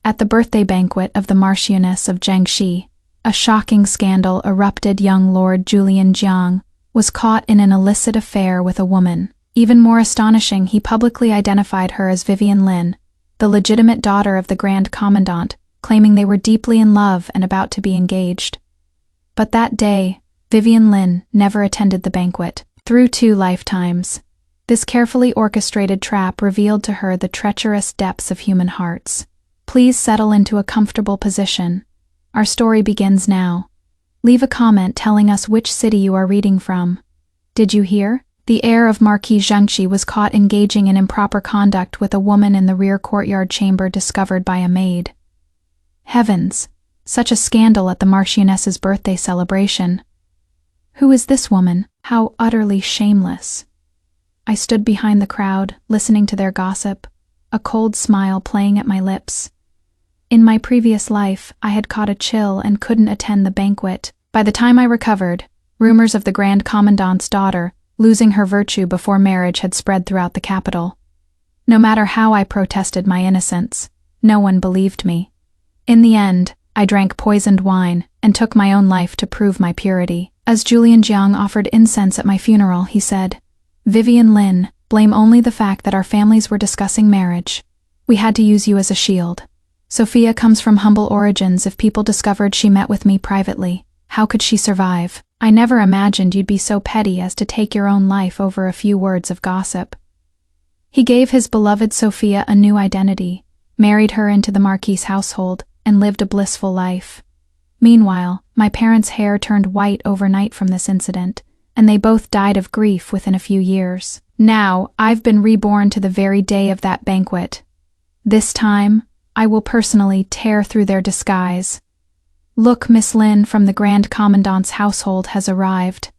At the birthday banquet of the Marchioness of Jiangxi, a shocking scandal erupted. Young Lord Julian Jiang was caught in an illicit affair with a woman. Even more astonishing, he publicly identified her as Vivian Lin, the legitimate daughter of the Grand Commandant, claiming they were deeply in love and about to be engaged. But that day, Vivian Lin never attended the banquet. Through 2 lifetimes, this carefully orchestrated trap revealed to her the treacherous depths of human hearts. Please settle into a comfortable position. Our story begins now. Leave a comment telling us which city you are reading from. Did you hear? The heir of Marquis Jiangxi was caught engaging in improper conduct with a woman in the rear courtyard chamber discovered by a maid. Heavens! Such a scandal at the Marchioness's birthday celebration. Who is this woman? How utterly shameless. I stood behind the crowd, listening to their gossip, a cold smile playing at my lips. In my previous life, I had caught a chill and couldn't attend the banquet. By the time I recovered, rumors of the Grand Commandant's daughter losing her virtue before marriage had spread throughout the capital. No matter how I protested my innocence, no one believed me. In the end, I drank poisoned wine and took my own life to prove my purity. As Julian Jiang offered incense at my funeral, he said, "Vivian Lin, blame only the fact that our families were discussing marriage. We had to use you as a shield. Sophia comes from humble origins. If people discovered she met with me privately, how could she survive? I never imagined you'd be so petty as to take your own life over a few words of gossip." He gave his beloved Sophia a new identity, married her into the Marquis' household, and lived a blissful life. Meanwhile, my parents' hair turned white overnight from this incident, and they both died of grief within a few years. Now, I've been reborn to the very day of that banquet. This time, I will personally tear through their disguise. "Look, Miss Lin from the Grand Commandant's household has arrived."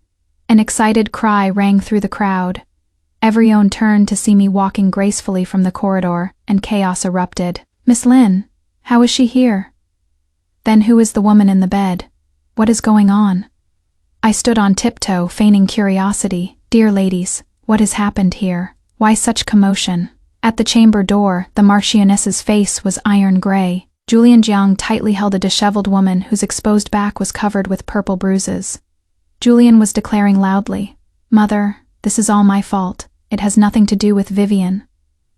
An excited cry rang through the crowd. Everyone turned to see me walking gracefully from the corridor, and chaos erupted. "Miss Lin, how is she here? Then who is the woman in the bed? What is going on?" I stood on tiptoe, feigning curiosity. "Dear ladies, what has happened here? Why such commotion?" At the chamber door, the Marchioness's face was iron gray. Julian Jiang tightly held a disheveled woman whose exposed back was covered with purple bruises. Julian was declaring loudly, "Mother, this is all my fault. It has nothing to do with Vivian.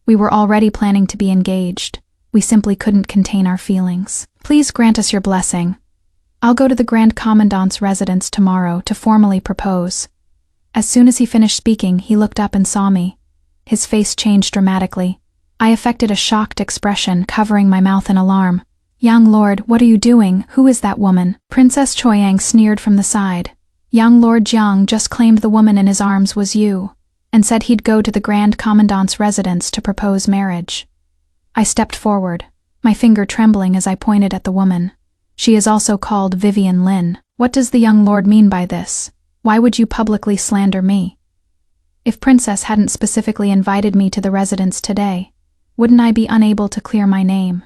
We were already planning to be engaged. We simply couldn't contain our feelings. Please grant us your blessing. I'll go to the Grand Commandant's residence tomorrow to formally propose." As soon as he finished speaking, he looked up and saw me. His face changed dramatically. I affected a shocked expression, covering my mouth in alarm. "Young Lord, what are you doing? Who is that woman?" Princess Choyang sneered from the side. "Young Lord Jiang just claimed the woman in his arms was you, and said he'd go to the Grand Commandant's residence to propose marriage." I stepped forward, my finger trembling as I pointed at the woman. "She is also called Vivian Lin. What does the young lord mean by this? Why would you publicly slander me? If Princess hadn't specifically invited me to the residence today, wouldn't I be unable to clear my name?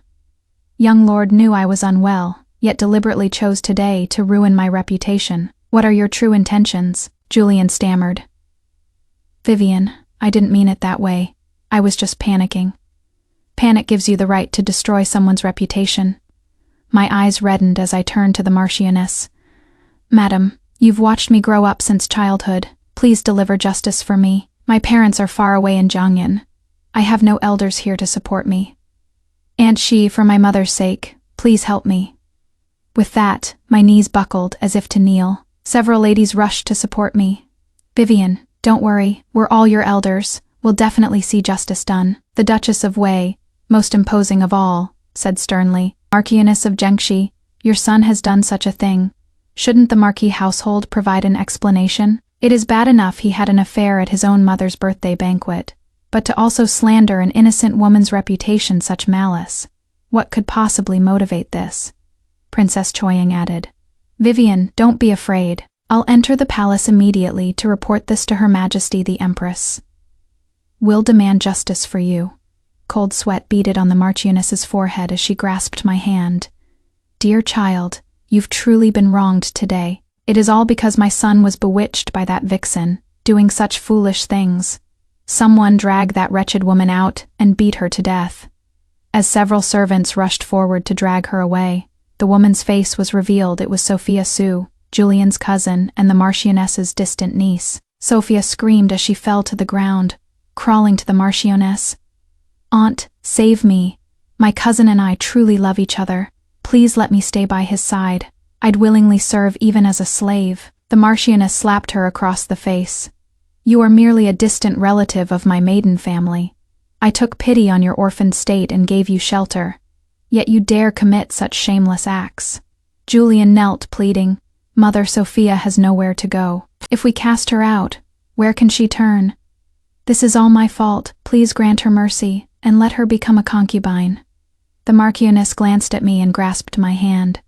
Young lord knew I was unwell, yet deliberately chose today to ruin my reputation. What are your true intentions?" Julian stammered. "Vivian, I didn't mean it that way. I was just panicking. Panic gives you the right to destroy someone's reputation." My eyes reddened as I turned to the Marchioness. "Madam, you've watched me grow up since childhood. Please deliver justice for me. My parents are far away in Jiangyan. I have no elders here to support me. And she, for my mother's sake, please help me." With that, my knees buckled as if to kneel. Several ladies rushed to support me. "Vivian, don't worry, we're all your elders. We'll definitely see justice done." The Duchess of Wei, most imposing of all, said sternly, "Marchioness of Jiangxi, your son has done such a thing. Shouldn't the Marquis household provide an explanation? It is bad enough he had an affair at his own mother's birthday banquet, but to also slander an innocent woman's reputation, such malice. What could possibly motivate this?" Princess Choyang added. "Vivian, don't be afraid. I'll enter the palace immediately to report this to Her Majesty the Empress. We'll demand justice for you." Cold sweat beaded on the Marchioness's forehead as she grasped my hand. "Dear child, you've truly been wronged today. It is all because my son was bewitched by that vixen, doing such foolish things. Someone dragged that wretched woman out and beat her to death. As several servants rushed forward to drag her away, the woman's face was revealed. It was Sophia Sue, Julian's cousin and the Marchioness's distant niece. Sophia screamed as she fell to the ground, crawling to the Marchioness. "Aunt, save me. My cousin and I truly love each other. Please let me stay by his side. I'd willingly serve even as a slave." The Marchioness slapped her across the face. "You are merely a distant relative of my maiden family. I took pity on your orphaned state and gave you shelter. Yet you dare commit such shameless acts." Julian knelt, pleading, "Mother Sophia has nowhere to go. If we cast her out, where can she turn? This is all my fault. Please grant her mercy, and let her become a concubine." The Marchioness glanced at me and grasped my hand.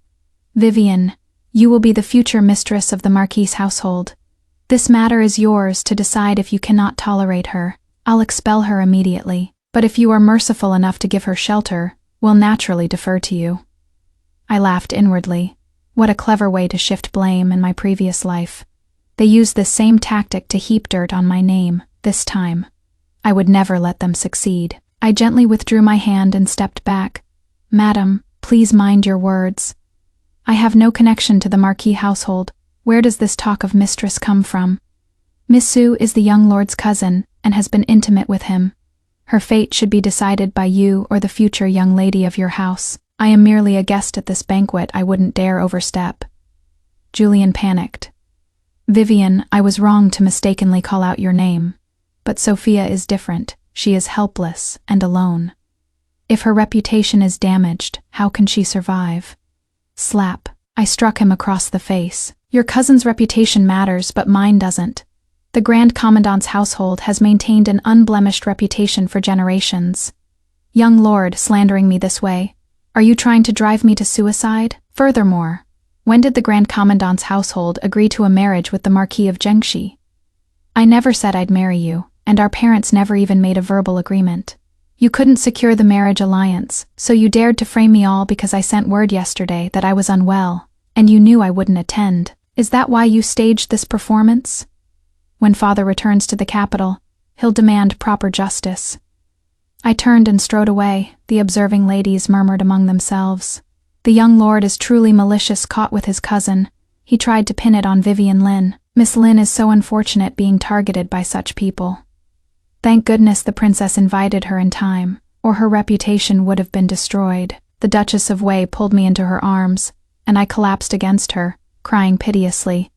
"Vivian, you will be the future mistress of the Marquis' household. This matter is yours to decide. If you cannot tolerate her, I'll expel her immediately. But if you are merciful enough to give her shelter, we'll naturally defer to you." I laughed inwardly. What a clever way to shift blame in my previous life. They used this same tactic to heap dirt on my name, this time. I would never let them succeed. I gently withdrew my hand and stepped back. "Madam, please mind your words. I have no connection to the Marquis household. Where does this talk of mistress come from? Miss Sue is the young lord's cousin and has been intimate with him. Her fate should be decided by you or the future young lady of your house. I am merely a guest at this banquet I wouldn't dare overstep." Julian panicked. "Vivian, I was wrong to mistakenly call out your name. But Sophia is different. She is helpless and alone. If her reputation is damaged, how can she survive?" Slap. I struck him across the face. "Your cousin's reputation matters, but mine doesn't. The Grand Commandant's household has maintained an unblemished reputation for generations. Young lord, slandering me this way, are you trying to drive me to suicide? Furthermore, when did the Grand Commandant's household agree to a marriage with the Marquis of Jiangxi? I never said I'd marry you, and our parents never even made a verbal agreement. You couldn't secure the marriage alliance, so you dared to frame me all because I sent word yesterday that I was unwell, and you knew I wouldn't attend. Is that why you staged this performance? When father returns to the capital, he'll demand proper justice." I turned and strode away. The observing ladies murmured among themselves. "The young lord is truly malicious, caught with his cousin. He tried to pin it on Vivian Lin. Miss Lin is so unfortunate being targeted by such people. Thank goodness the princess invited her in time, or her reputation would have been destroyed." The Duchess of Wei pulled me into her arms, and I collapsed against her, crying piteously.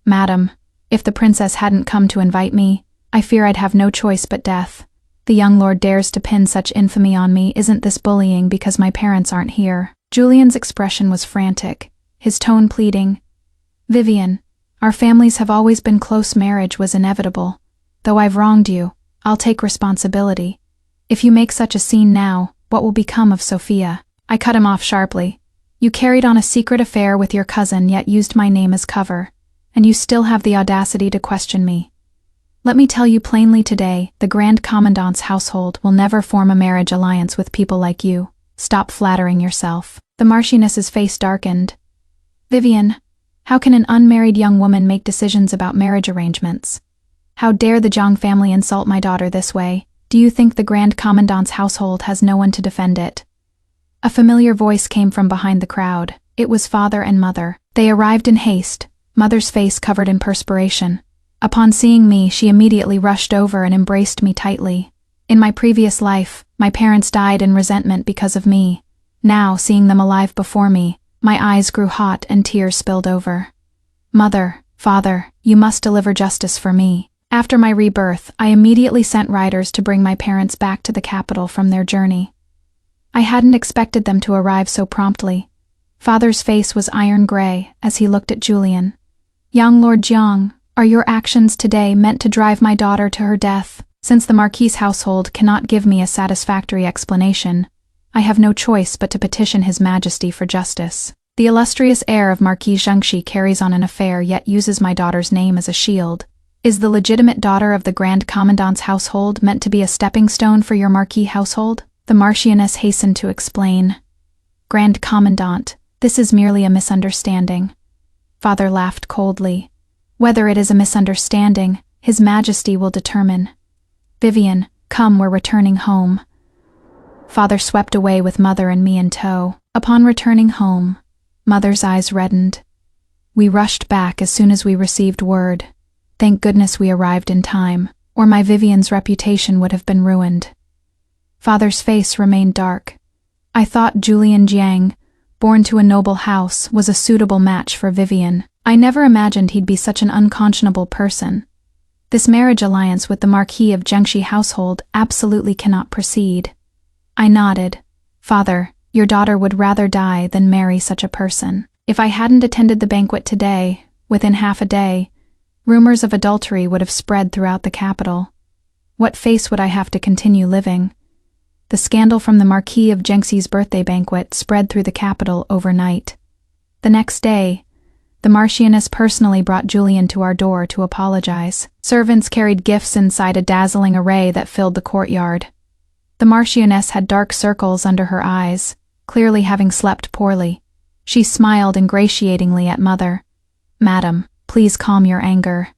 "Madam, if the princess hadn't come to invite me, I fear I'd have no choice but death. The young lord dares to pin such infamy on me. Isn't this bullying because my parents aren't here?" Julian's expression was frantic, his tone pleading. "Vivian, our families have always been close. Marriage was inevitable. Though I've wronged you, I'll take responsibility. If you make such a scene now, what will become of Sophia?" I cut him off sharply. "You carried on a secret affair with your cousin yet used my name as cover, and you still have the audacity to question me. Let me tell you plainly today, the Grand Commandant's household will never form a marriage alliance with people like you. Stop flattering yourself." The Marchioness's face darkened. "Vivian, how can an unmarried young woman make decisions about marriage arrangements? How dare the Jiang family insult my daughter this way? Do you think the Grand Commandant's household has no one to defend it?" A familiar voice came from behind the crowd. It was father and mother. They arrived in haste, mother's face covered in perspiration. Upon seeing me, she immediately rushed over and embraced me tightly. In my previous life, my parents died in resentment because of me. Now, seeing them alive before me, my eyes grew hot and tears spilled over. "Mother, father, you must deliver justice for me." After my rebirth, I immediately sent riders to bring my parents back to the capital from their journey. I hadn't expected them to arrive so promptly. Father's face was iron gray as he looked at Julian. "Young Lord Jiang, are your actions today meant to drive my daughter to her death? Since the Marquis' household cannot give me a satisfactory explanation, I have no choice but to petition His Majesty for justice. The illustrious heir of Marquis Jiangxi carries on an affair yet uses my daughter's name as a shield. Is the legitimate daughter of the Grand Commandant's household meant to be a stepping stone for your Marquis household?" The Marchioness hastened to explain. "Grand Commandant, this is merely a misunderstanding." Father laughed coldly. "Whether it is a misunderstanding, His Majesty will determine. Vivian, come, we're returning home." Father swept away with Mother and me in tow. Upon returning home, Mother's eyes reddened. We rushed back as soon as we received word. Thank goodness we arrived in time, or my Vivian's reputation would have been ruined. Father's face remained dark. I thought Julian Jiang, born to a noble house, was a suitable match for Vivian. I never imagined he'd be such an unconscionable person. This marriage alliance with the Marquis of Jiangxi household absolutely cannot proceed. I nodded. Father, your daughter would rather die than marry such a person. If I hadn't attended the banquet today, within half a day, rumors of adultery would have spread throughout the capital. What face would I have to continue living? The scandal from the Marquis of Jiangxi's birthday banquet spread through the capital overnight. The next day, the Marchioness personally brought Julian to our door to apologize. Servants carried gifts inside a dazzling array that filled the courtyard. The Marchioness had dark circles under her eyes, clearly having slept poorly. She smiled ingratiatingly at Mother. Madam, please calm your anger.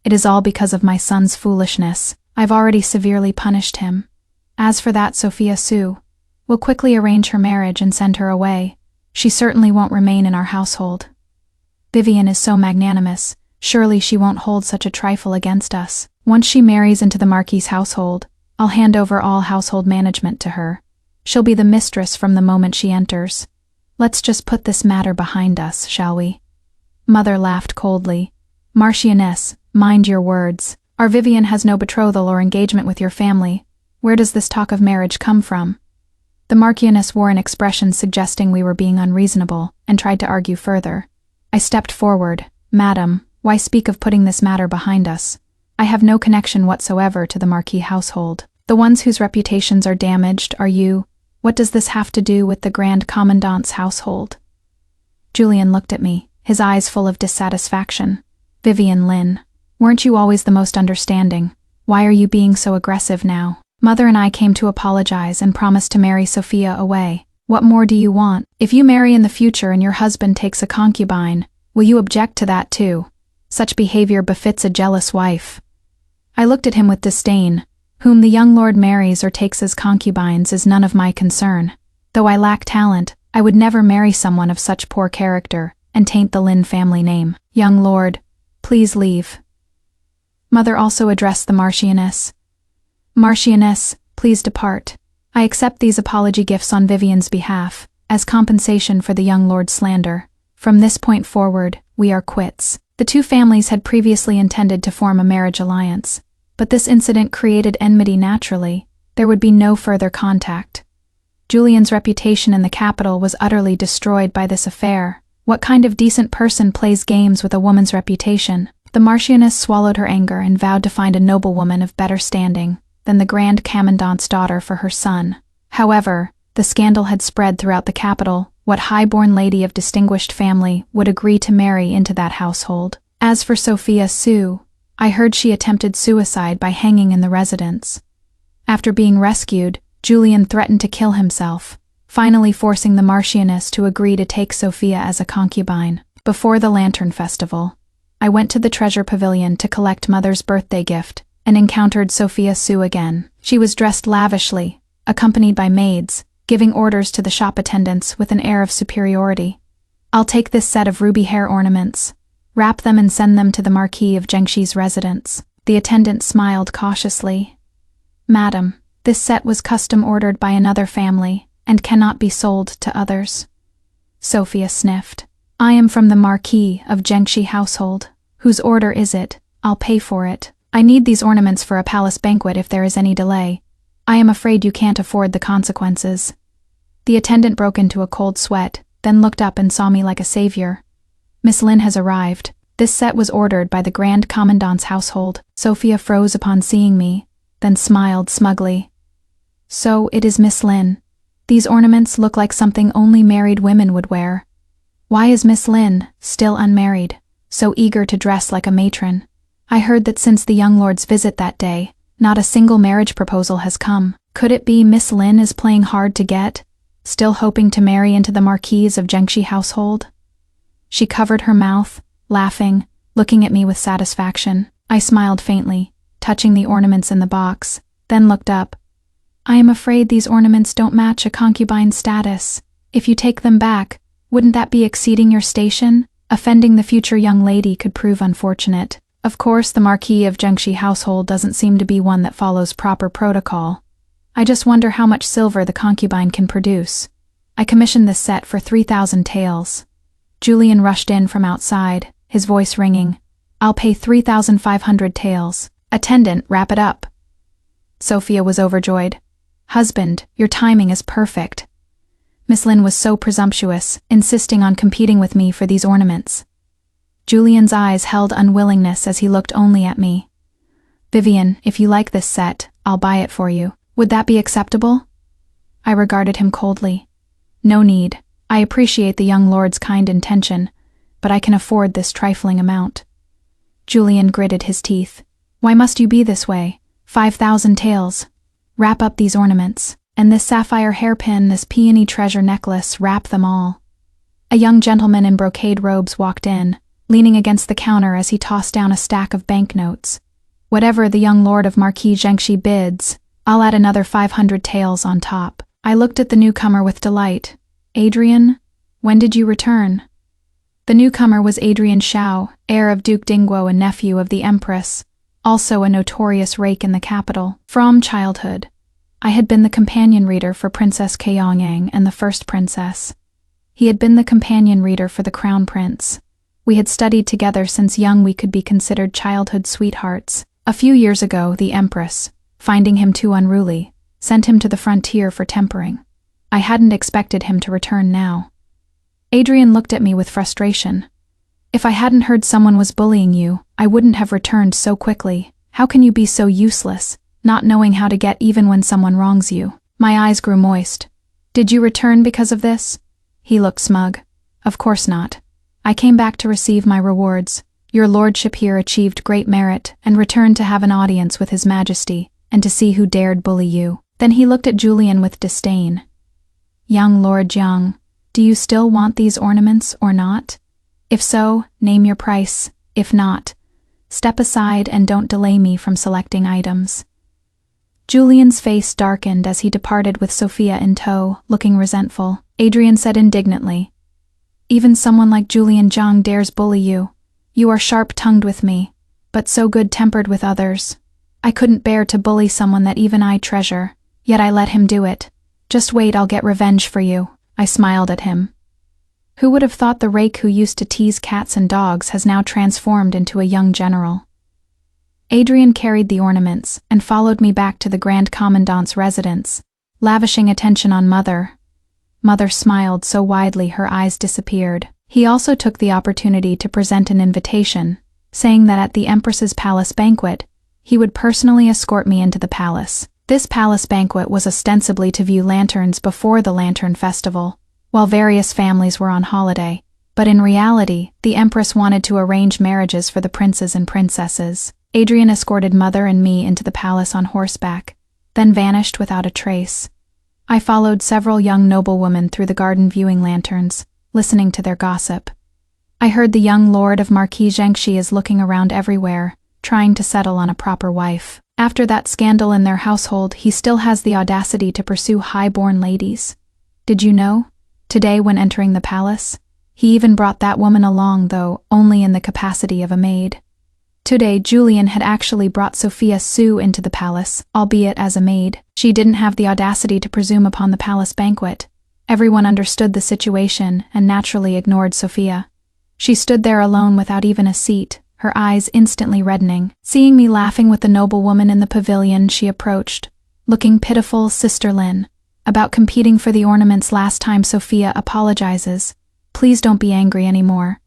It is all because of my son's foolishness. I've already severely punished him. As for that Sophia Su, we'll quickly arrange her marriage and send her away. She certainly won't remain in our household. Vivian is so magnanimous, surely she won't hold such a trifle against us. Once she marries into the Marquis's household, I'll hand over all household management to her. She'll be the mistress from the moment she enters. Let's just put this matter behind us, shall we? Mother laughed coldly. Marchioness, mind your words. Our Vivian has no betrothal or engagement with your family. Where does this talk of marriage come from? The Marchioness wore an expression suggesting we were being unreasonable, and tried to argue further. I stepped forward. Madam, why speak of putting this matter behind us? I have no connection whatsoever to the Marquis household. The ones whose reputations are damaged are you. What does this have to do with the Grand Commandant's household? Julian looked at me, his eyes full of dissatisfaction. Vivian Lin, weren't you always the most understanding? Why are you being so aggressive now? Mother and I came to apologize and promised to marry Sophia away. What more do you want? If you marry in the future and your husband takes a concubine, will you object to that too? Such behavior befits a jealous wife. I looked at him with disdain. Whom the young lord marries or takes as concubines is none of my concern. Though I lack talent, I would never marry someone of such poor character and taint the Lin family name. Young lord, please leave. Mother also addressed the Marchioness. Marchioness, please depart. I accept these apology gifts on Vivian's behalf, as compensation for the young lord's slander. From this point forward, we are quits. The two families had previously intended to form a marriage alliance, but this incident created enmity naturally. There would be no further contact. Julian's reputation in the capital was utterly destroyed by this affair. What kind of decent person plays games with a woman's reputation? The Marchioness swallowed her anger and vowed to find a noblewoman of better standing than the Grand Commandant's daughter for her son. However, the scandal had spread throughout the capital. What high-born lady of distinguished family would agree to marry into that household? As for Sophia Su, I heard she attempted suicide by hanging in the residence. After being rescued, Julian threatened to kill himself, finally forcing the Marchioness to agree to take Sophia as a concubine. Before the Lantern Festival, I went to the Treasure Pavilion to collect Mother's birthday gift, and encountered Sophia Su again. She was dressed lavishly, accompanied by maids, giving orders to the shop attendants with an air of superiority. I'll take this set of ruby hair ornaments, wrap them and send them to the Marquis of Jiangxi's residence. The attendant smiled cautiously. Madam, this set was custom ordered by another family, and cannot be sold to others. Sophia sniffed. I am from the Marquis of Jiangxi household. Whose order is it? I'll pay for it. I need these ornaments for a palace banquet if there is any delay. I am afraid you can't afford the consequences. The attendant broke into a cold sweat, then looked up and saw me like a savior. Miss Lin has arrived. This set was ordered by the Grand Commandant's household. Sophia froze upon seeing me, then smiled smugly. So it is Miss Lin. These ornaments look like something only married women would wear. Why is Miss Lin, still unmarried, so eager to dress like a matron? I heard that since the young lord's visit that day, not a single marriage proposal has come. Could it be Miss Lin is playing hard to get, still hoping to marry into the Marquis of Jiangxi household? She covered her mouth, laughing, looking at me with satisfaction. I smiled faintly, touching the ornaments in the box, then looked up. I am afraid these ornaments don't match a concubine's status. If you take them back, wouldn't that be exceeding your station? Offending the future young lady could prove unfortunate. Of course, the Marquis of Jiangxi household doesn't seem to be one that follows proper protocol. I just wonder how much silver the concubine can produce. I commissioned this set for 3,000 taels. Julian rushed in from outside, his voice ringing. I'll pay 3,500 taels. Attendant, wrap it up. Sophia was overjoyed. Husband, your timing is perfect. Miss Lin was so presumptuous, insisting on competing with me for these ornaments. Julian's eyes held unwillingness as he looked only at me. Vivian, if you like this set, I'll buy it for you. Would that be acceptable? I regarded him coldly. No need. I appreciate the young lord's kind intention, but I can afford this trifling amount. Julian gritted his teeth. Why must you be this way? 5,000 taels. Wrap up these ornaments, and this sapphire hairpin, this peony treasure necklace, wrap them all. A young gentleman in brocade robes walked in, leaning against the counter as he tossed down a stack of banknotes. Whatever the young lord of Marquis Jiangxi bids, I'll add another 500 taels on top. I looked at the newcomer with delight. Adrian, when did you return? The newcomer was Adrian Shao, heir of Duke Dingguo and nephew of the Empress, also a notorious rake in the capital. From childhood, I had been the companion reader for Princess Keongyang and the first princess. He had been the companion reader for the crown prince. We had studied together since young. We could be considered childhood sweethearts. A few years ago, the Empress, finding him too unruly, sent him to the frontier for tempering. I hadn't expected him to return now. Adrian looked at me with frustration. If I hadn't heard someone was bullying you, I wouldn't have returned so quickly. How can you be so useless, not knowing how to get even when someone wrongs you? My eyes grew moist. Did you return because of this? He looked smug. Of course not. I came back to receive my rewards. Your lordship here achieved great merit and returned to have an audience with his majesty and to see who dared bully you. Then he looked at Julian with disdain. Young Lord Jiang, do you still want these ornaments or not? If so, name your price. If not, step aside and don't delay me from selecting items. Julian's face darkened as he departed with Sophia in tow, looking resentful. Adrian said indignantly, Even someone like Julian Jiang dares bully you. You are sharp-tongued with me, but so good-tempered with others. I couldn't bear to bully someone that even I treasure, yet I let him do it. Just wait, I'll get revenge for you. I smiled at him. Who would have thought the rake who used to tease cats and dogs has now transformed into a young general? Adrian carried the ornaments and followed me back to the Grand Commandant's residence, lavishing attention on Mother. Mother smiled so widely her eyes disappeared. He also took the opportunity to present an invitation, saying that at the Empress's palace banquet, he would personally escort me into the palace. This palace banquet was ostensibly to view lanterns before the Lantern Festival, while various families were on holiday, but in reality, the Empress wanted to arrange marriages for the princes and princesses. Adrian escorted Mother and me into the palace on horseback, then vanished without a trace. I followed several young noblewomen through the garden viewing lanterns, listening to their gossip. I heard the young lord of Marquis Jiangxi is looking around everywhere, trying to settle on a proper wife. After that scandal in their household, he still has the audacity to pursue high-born ladies. Did you know? Today, when entering the palace, he even brought that woman along, though only in the capacity of a maid. Today, Julian had actually brought Sophia Su into the palace, albeit as a maid. She didn't have the audacity to presume upon the palace banquet. Everyone understood the situation and naturally ignored Sophia. She stood there alone without even a seat, her eyes instantly reddening. Seeing me laughing with the noblewoman in the pavilion, she approached, looking pitiful. Sister Lin, about competing for the ornaments last time. Sophia apologizes. Please don't be angry anymore.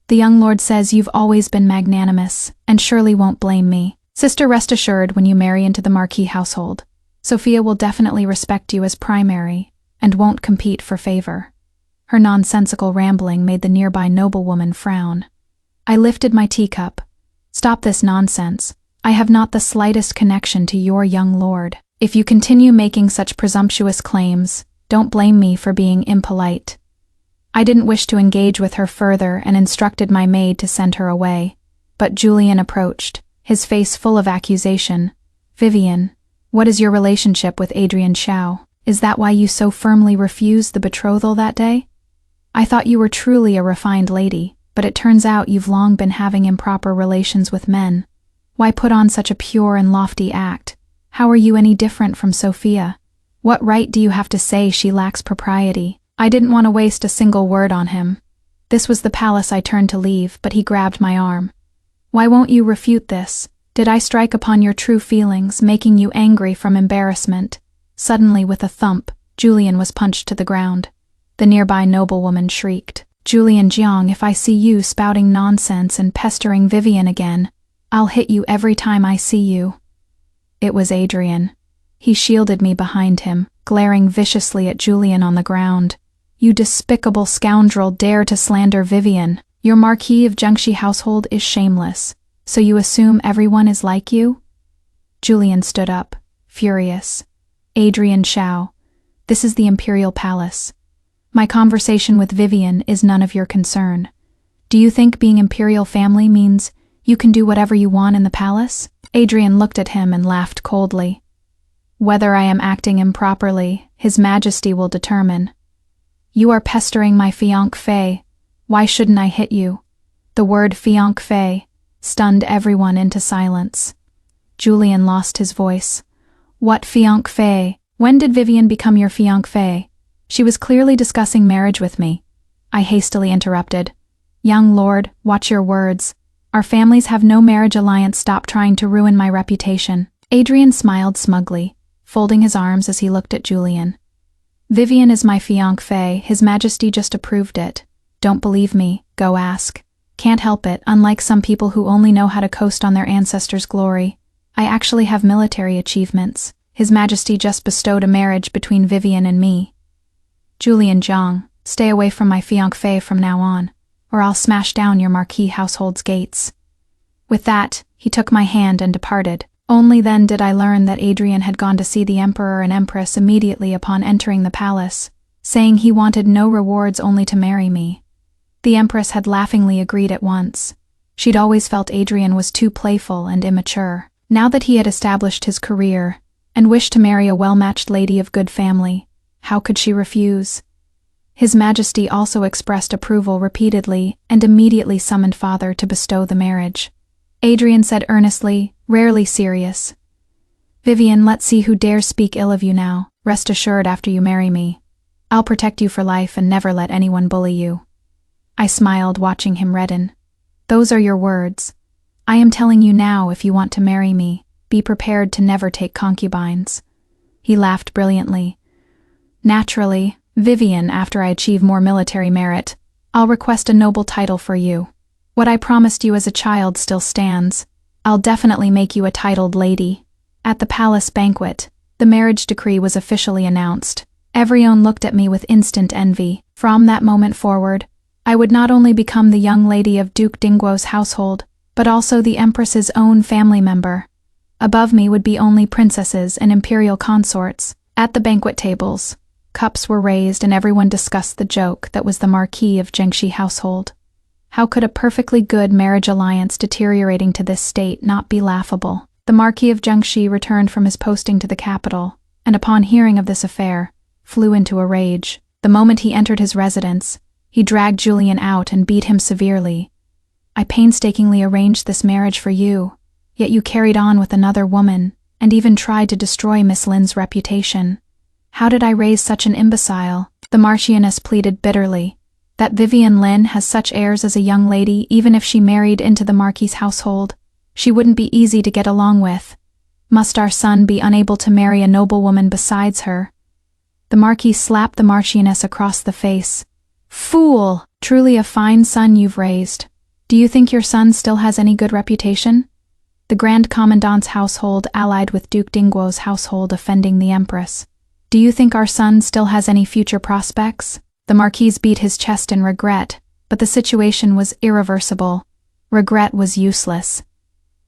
The young lord says you've always been magnanimous, and surely won't blame me. Sister, rest assured, when you marry into the Marquis household, Sophia will definitely respect you as primary, and won't compete for favor. Her nonsensical rambling made the nearby noblewoman frown. I lifted my teacup. Stop this nonsense. I have not the slightest connection to your young lord. If you continue making such presumptuous claims, don't blame me for being impolite. I didn't wish to engage with her further and instructed my maid to send her away, but Julian approached, his face full of accusation. Vivian, What is your relationship with Adrian Xiao? Is that why you so firmly refused the betrothal that day? I thought you were truly a refined lady, but it turns out you've long been having improper relations with men. Why put on such a pure and lofty act? How are you any different from Sophia? What right do you have to say she lacks propriety? I didn't want to waste a single word on him. This was the palace I turned to leave, but he grabbed my arm. Why won't you refute this? Did I strike upon your true feelings, making you angry from embarrassment? Suddenly, with a thump, Julian was punched to the ground. The nearby noblewoman shrieked, Julian Jiang, if I see you spouting nonsense and pestering Vivian again, I'll hit you every time I see you. It was Adrian. He shielded me behind him, glaring viciously at Julian on the ground. You despicable scoundrel dare to slander Vivian. Your Marquis of Jiangxi household is shameless. So you assume everyone is like you? Julian stood up, furious. Adrian Xiao, this is the Imperial Palace. My conversation with Vivian is none of your concern. Do you think being Imperial family means you can do whatever you want in the palace? Adrian looked at him and laughed coldly. Whether I am acting improperly, His Majesty will determine. You are pestering my fiancée. Why shouldn't I hit you? The word fiancée stunned everyone into silence. Julian lost his voice. What fiancée? When did Vivian become your fiancée? She was clearly discussing marriage with me. I hastily interrupted. Young lord, watch your words. Our families have no marriage alliance. Stop trying to ruin my reputation. Adrian smiled smugly, folding his arms as he looked at Julian. Vivian is my fiancée. His Majesty just approved it. Don't believe me? Go ask. Can't help it, unlike some people who only know how to coast on their ancestors' glory. I actually have military achievements. His Majesty just bestowed a marriage between Vivian and me. Julian Jiang, stay away from my fiancée from now on, or I'll smash down your Marquis household's gates. With that, he took my hand and departed. Only then did I learn that Adrian had gone to see the Emperor and Empress immediately upon entering the palace, saying he wanted no rewards, only to marry me. The Empress had laughingly agreed at once. She'd always felt Adrian was too playful and immature. Now that he had established his career and wished to marry a well-matched lady of good family, how could she refuse? His Majesty also expressed approval repeatedly and immediately summoned Father to bestow the marriage. Adrian said earnestly, rarely serious, Vivian, let's see who dares speak ill of you now. Rest assured, after you marry me, I'll protect you for life and never let anyone bully you. I smiled, watching him redden. Those are your words. I am telling you now, if you want to marry me, be prepared to never take concubines. He laughed brilliantly. Naturally, Vivian, after I achieve more military merit, I'll request a noble title for you. What I promised you as a child still stands. I'll definitely make you a titled lady. At the palace banquet, the marriage decree was officially announced. Everyone looked at me with instant envy. From that moment forward, I would not only become the young lady of Duke Dingguo's household, but also the Empress's own family member. Above me would be only princesses and imperial consorts. At the banquet tables, cups were raised and everyone discussed the joke that was the Marquis of Jiangxi household. How could a perfectly good marriage alliance deteriorating to this state not be laughable? The Marquis of Jiangxi returned from his posting to the capital, and upon hearing of this affair, flew into a rage. The moment he entered his residence, he dragged Julian out and beat him severely. I painstakingly arranged this marriage for you, yet you carried on with another woman, and even tried to destroy Miss Lin's reputation. How did I raise such an imbecile? The Marchioness pleaded bitterly. That Vivian Lin has such airs as a young lady, even if she married into the Marquis's household, she wouldn't be easy to get along with. Must our son be unable to marry a noblewoman besides her? The Marquis slapped the Marchioness across the face. Fool! Truly a fine son you've raised. Do you think your son still has any good reputation? The Grand Commandant's household allied with Duke Dingguo's household offending the Empress. Do you think our son still has any future prospects? The Marquis beat his chest in regret, but the situation was irreversible. Regret was useless.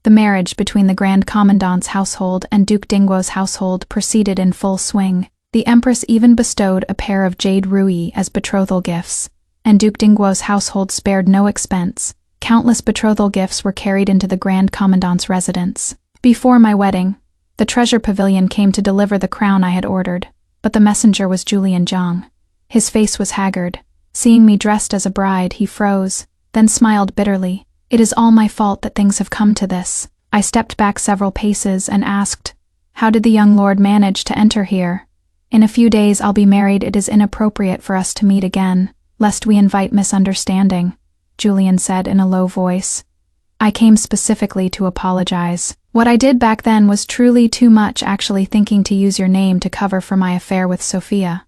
The marriage between the Grand Commandant's household and Duke Dingguo's household proceeded in full swing. The Empress even bestowed a pair of jade ruyi as betrothal gifts, and Duke Dingguo's household spared no expense. Countless betrothal gifts were carried into the Grand Commandant's residence. Before my wedding, The treasure pavilion came to deliver the crown I had ordered, but the messenger was Julian Jiang. His face was haggard. Seeing me dressed as a bride, he froze, then smiled bitterly. It is all my fault that things have come to this. I stepped back several paces and asked, how did the young lord manage to enter here? In a few days I'll be married. It is inappropriate for us to meet again, lest we invite misunderstanding, Julian said in a low voice. I came specifically to apologize. What I did back then was truly too much, actually thinking to use your name to cover for my affair with Sophia.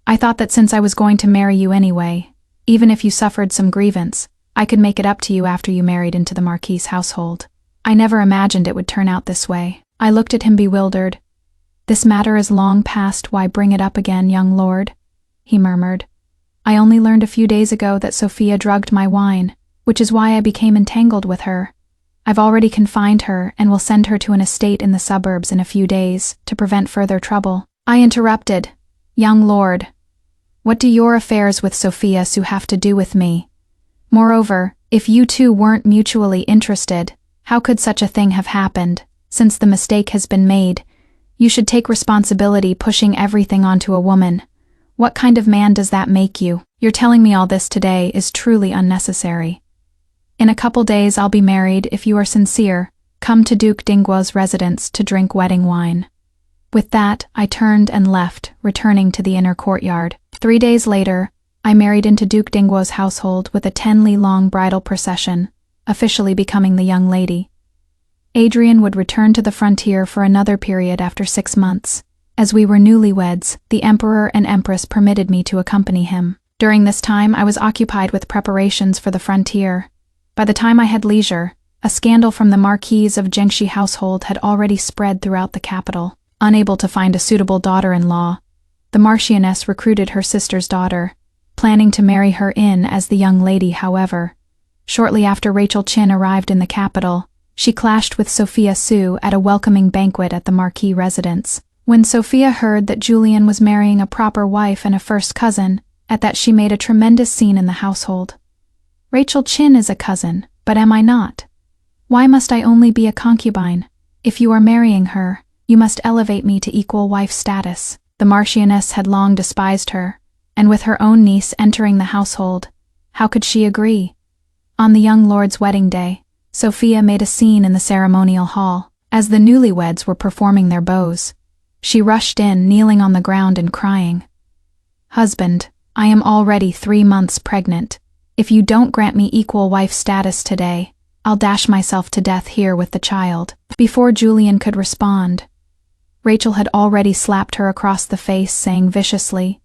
I thought that since I was going to marry you anyway, even if you suffered some grievance, I could make it up to you after you married into the Marquis's household. I never imagined it would turn out this way. I looked at him bewildered. This matter is long past. Why bring it up again, young lord? He murmured. I only learned a few days ago that Sophia drugged my wine, which is why I became entangled with her. I've already confined her and will send her to an estate in the suburbs in a few days to prevent further trouble. I interrupted. Young lord, what do your affairs with Sophia Su have to do with me? Moreover, if you two weren't mutually interested, how could such a thing have happened? Since the mistake has been made, you should take responsibility. Pushing everything onto a woman. What kind of man does that make you? You're telling me all this today is truly unnecessary. In a couple days I'll be married. If you are sincere, come to Duke Dingguo's residence to drink wedding wine. With that, I turned and left, returning to the inner courtyard. 3 days later, I married into Duke Dingguo's household with a 10-li-long bridal procession, officially becoming the young lady. Adrian would return to the frontier for another period after 6 months. As we were newlyweds, the Emperor and Empress permitted me to accompany him. During this time, I was occupied with preparations for the frontier. By the time I had leisure, a scandal from the Marquis of Jiangxi household had already spread throughout the capital. Unable to find a suitable daughter-in-law, the Marchioness recruited her sister's daughter, planning to marry her in as the young lady. However, shortly after Rachel Chin arrived in the capital, she clashed with Sophia Su at a welcoming banquet at the Marquis residence. When Sophia heard that Julian was marrying a proper wife and a first cousin, at that she made a tremendous scene in the household. Rachel Chin is a cousin, but am I not? Why must I only be a concubine? If you are marrying her, you must elevate me to equal wife status. The Marchioness had long despised her, and with her own niece entering the household, how could she agree? On the young lord's wedding day, Sophia made a scene in the ceremonial hall. As the newlyweds were performing their bows, she rushed in, kneeling on the ground and crying, "Husband, I am already 3 months pregnant. If you don't grant me equal wife status today, I'll dash myself to death here with the child." Before Julian could respond, Rachel had already slapped her across the face, saying viciously,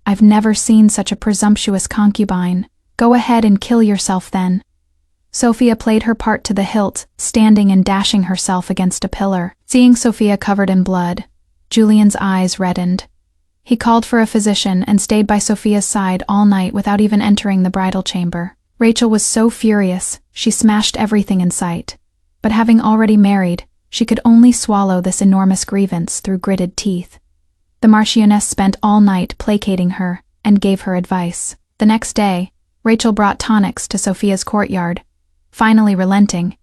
"I've never seen such a presumptuous concubine. Go ahead and kill yourself then." Sophia played her part to the hilt, standing and dashing herself against a pillar. Seeing Sophia covered in blood, Julian's eyes reddened. He called for a physician and stayed by Sophia's side all night without even entering the bridal chamber. Rachel was so furious, she smashed everything in sight. But having already married, she could only swallow this enormous grievance through gritted teeth. The Marchioness spent all night placating her and gave her advice. The next day, Rachel brought tonics to Sophia's courtyard, finally relenting.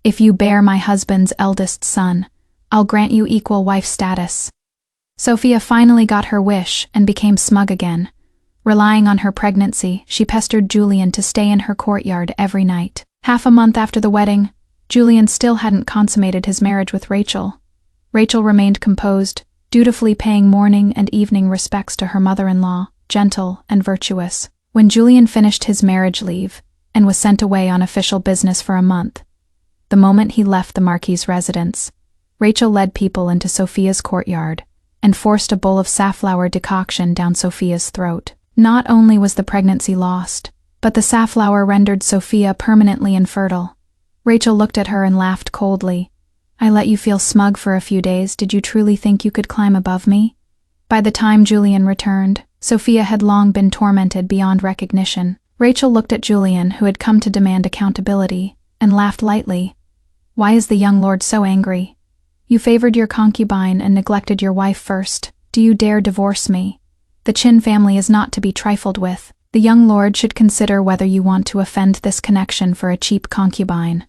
"If you bear my husband's eldest son, I'll grant you equal wife status." Sophia finally got her wish and became smug again. Relying on her pregnancy, she pestered Julian to stay in her courtyard every night. Half a month after the wedding, Julian still hadn't consummated his marriage with Rachel. Rachel remained composed, dutifully paying morning and evening respects to her mother-in-law, gentle and virtuous. When Julian finished his marriage leave and was sent away on official business for a month, the moment he left the Marquis's residence, Rachel led people into Sophia's courtyard and forced a bowl of safflower decoction down Sophia's throat. Not only was the pregnancy lost, but the safflower rendered Sophia permanently infertile. Rachel looked at her and laughed coldly. "I let you feel smug for a few days. Did you truly think you could climb above me?" By the time Julian returned, Sophia had long been tormented beyond recognition. Rachel looked at Julian, who had come to demand accountability, and laughed lightly. "Why is the young lord so angry? You favored your concubine and neglected your wife first. Do you dare divorce me? The Chin family is not to be trifled with. The young lord should consider whether you want to offend this connection for a cheap concubine."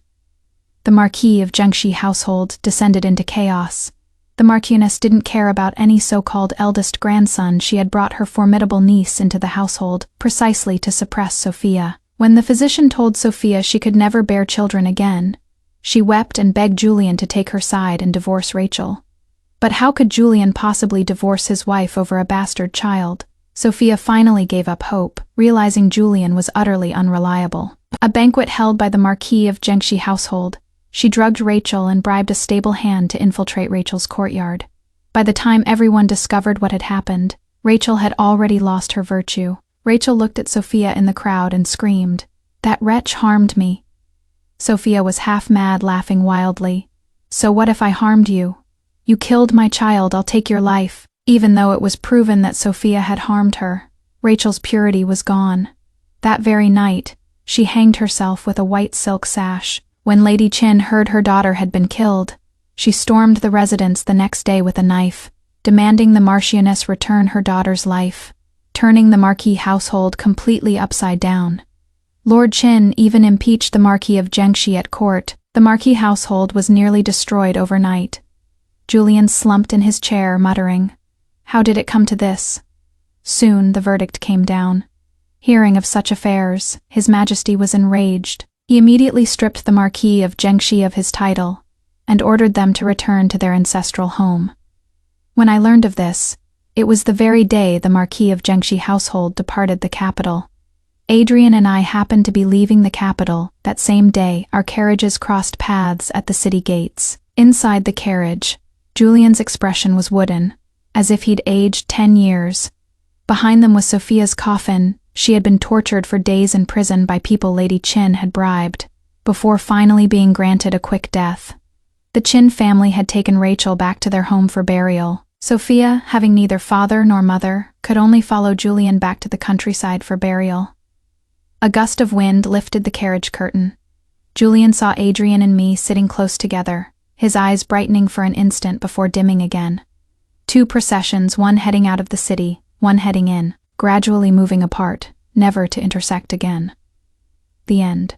The Marquis of Jiangxi household descended into chaos, The Marchioness didn't care about any so-called eldest grandson. She had brought her formidable niece into the household, precisely to suppress Sophia. When the physician told Sophia she could never bear children again, she wept and begged Julian to take her side and divorce Rachel. But how could Julian possibly divorce his wife over a bastard child? Sophia finally gave up hope, realizing Julian was utterly unreliable. A banquet held by the Marquis of Jiangxi household. She drugged Rachel and bribed a stable hand to infiltrate Rachel's courtyard. By the time everyone discovered what had happened, Rachel had already lost her virtue. Rachel looked at Sophia in the crowd and screamed, "That wretch harmed me." Sophia was half mad, laughing wildly. "So what if I harmed you? You killed my child, I'll take your life." Even though it was proven that Sophia had harmed her, Rachel's purity was gone. That very night, she hanged herself with a white silk sash. When Lady Qin heard her daughter had been killed, she stormed the residence the next day with a knife, demanding the Marchioness return her daughter's life, turning the Marquis household completely upside down. Lord Qin even impeached the Marquis of Jiangxi at court. The Marquis household was nearly destroyed overnight. Julian slumped in his chair, muttering, "How did it come to this?" Soon the verdict came down. Hearing of such affairs, His Majesty was enraged. He immediately stripped the Marquis of Jiangxi of his title and ordered them to return to their ancestral home. When I learned of this, it was the very day the Marquis of Jiangxi household departed the capital. Adrian and I happened to be leaving the capital. That same day, our carriages crossed paths at the city gates. Inside the carriage, Julian's expression was wooden, as if he'd aged 10 years. Behind them was Sophia's coffin. She had been tortured for days in prison by people Lady Qin had bribed, before finally being granted a quick death. The Qin family had taken Rachel back to their home for burial. Sophia, having neither father nor mother, could only follow Julian back to the countryside for burial. A gust of wind lifted the carriage curtain. Julian saw Adrian and me sitting close together, his eyes brightening for an instant before dimming again. Two processions, one heading out of the city, one heading in, gradually moving apart, never to intersect again. The end.